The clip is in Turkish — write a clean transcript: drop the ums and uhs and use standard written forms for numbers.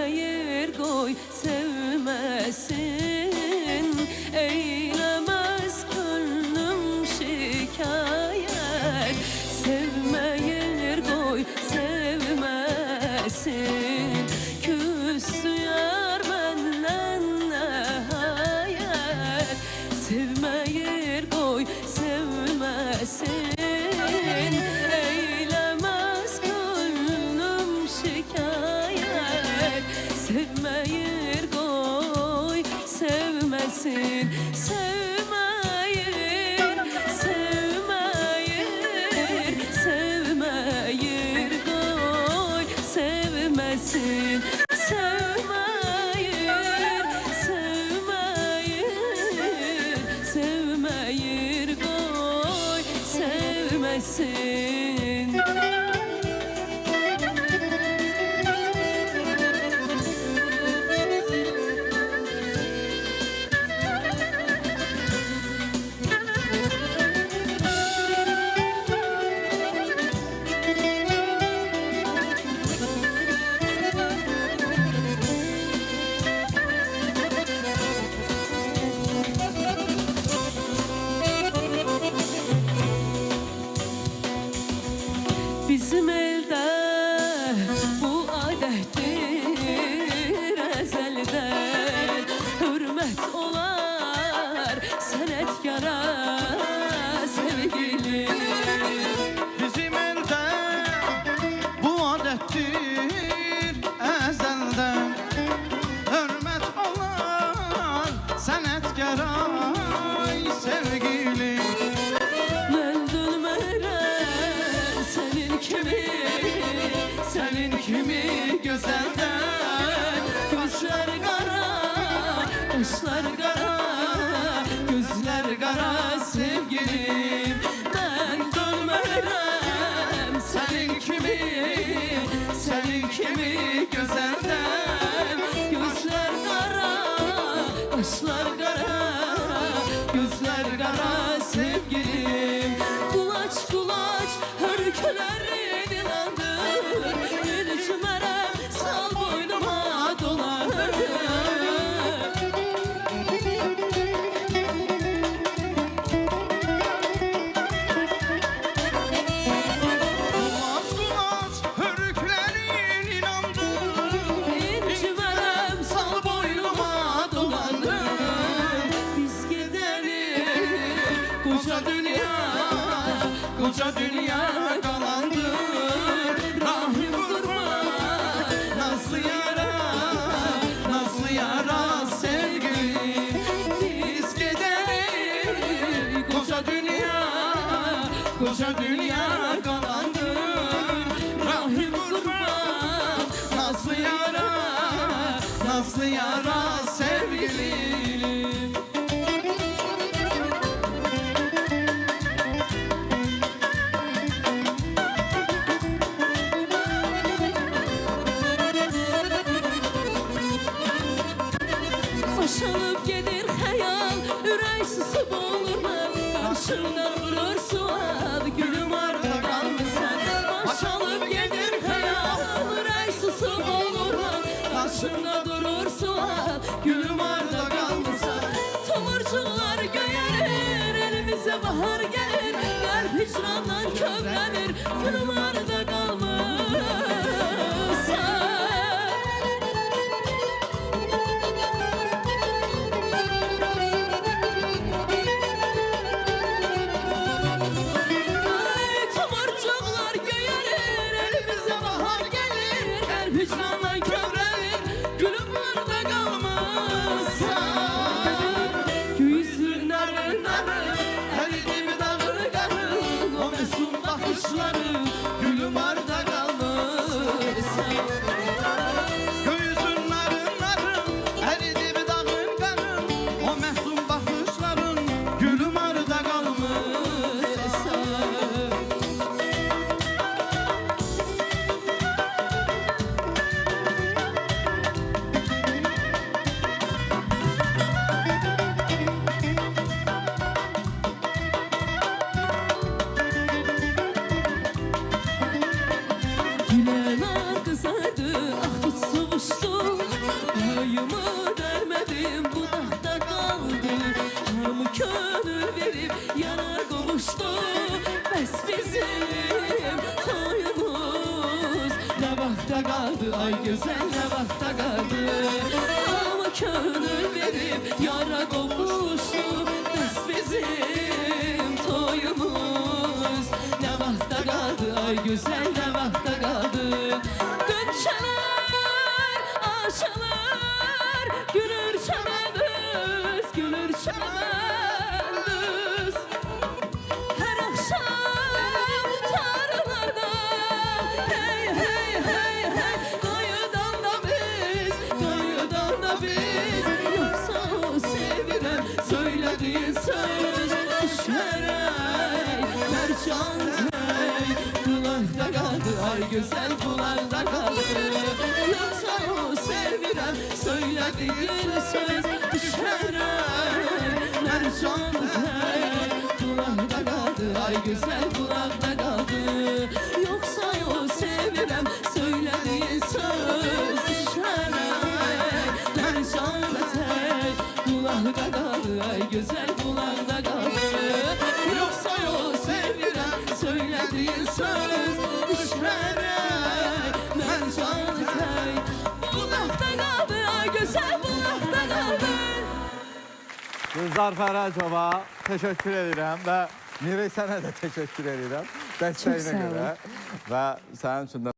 sevmeyir koy sevmesin. Eylemez gönlüm şikayet, sevmeyir koy sevmesin. Küstü yar benden nihayet, sevmeyir koy sevmesin. Eylemez gönlüm şikayet, sevmeyir koy sevmesin. Sevmeyir, sevmeyir, sevmeyir koy sevmesin. Sevmeyir, sevmeyir, sevmeyir koy sevmesin. Bizim elde bu adettir ezelden, hürmet olar senetkara sevgili. Bizim elde bu adettir ezelden, hürmet olar senetkara sevgili. Ben dönmərəm senin kimi güzelden. Gözler kara, kaşlar kara, gözler kara sevgilim. Ben dönmərəm senin kimi güzelden. Gözler kara, kaşlar kara, gözler kara sevgilim. Kulaç kulaç hörkülerin inandır, ilçimerem sal boynuma dolar. Kulaç kulaç hörüklerin inandır, İlçimerem sal boynuma dolanır. Biz gidelim koca dünya kalandır. Rahim durma nasıl yara sevgilim. Biz gidelim koca dünya kalandır. Rahim durma nasıl yara sevgilim. Boşalıp gelir hayal, ürək susub olur mu? Karşımda vurur sual, gülüm arda kalmışsan. Boşalıp gelir hayal, ürək susub olur mu? Karşımda durur sual, gülüm arda kalmışsan. Tomurcuklar göyərir, elimize bahar gelir. Kalp hicrandan kövrənir, gülüm arda kalmışsan. Hicrandan kövrəlir, gülüm orada qalmazsan. Göğüsün narı, eridi mi dağır qarı, o mesum baxışları, gülüm güzel ne vakta kaldı. Ama könül verip yara kopuştu. Biz bizim toyumuz ne vakta kaldı, ay güzel ne vakta kaldı. Gönçeler aşalar, gülür çemendüz, gülür çemendüz. Her akşam tarlalarda hey hey hey hey kayıdan da biz, kayıdan da biz. Yoksa o sevirem söylediğin söz düşerek mercan hey kulakta kaldı, ay güzel kulakta kaldı. Yoksa o sevirem söylediğin söz düşerek mercan hey kulakta kaldı, ay güzel kulakta kaldı. Yoksa o sevirem söylediğin söz düşerek mercan hey kulakta kaldı, ay güzel kulakta kaldı. Yoksa o sevirem söylediğin söz düşerek mercan hey kulakta kaldı, ay güzel kulakta kaldı. Gülzar Fərəcova teşekkür edirəm və Mirey sənə də teşekkür edirəm dəstəyinə sağ ol. görə və sənin üçün də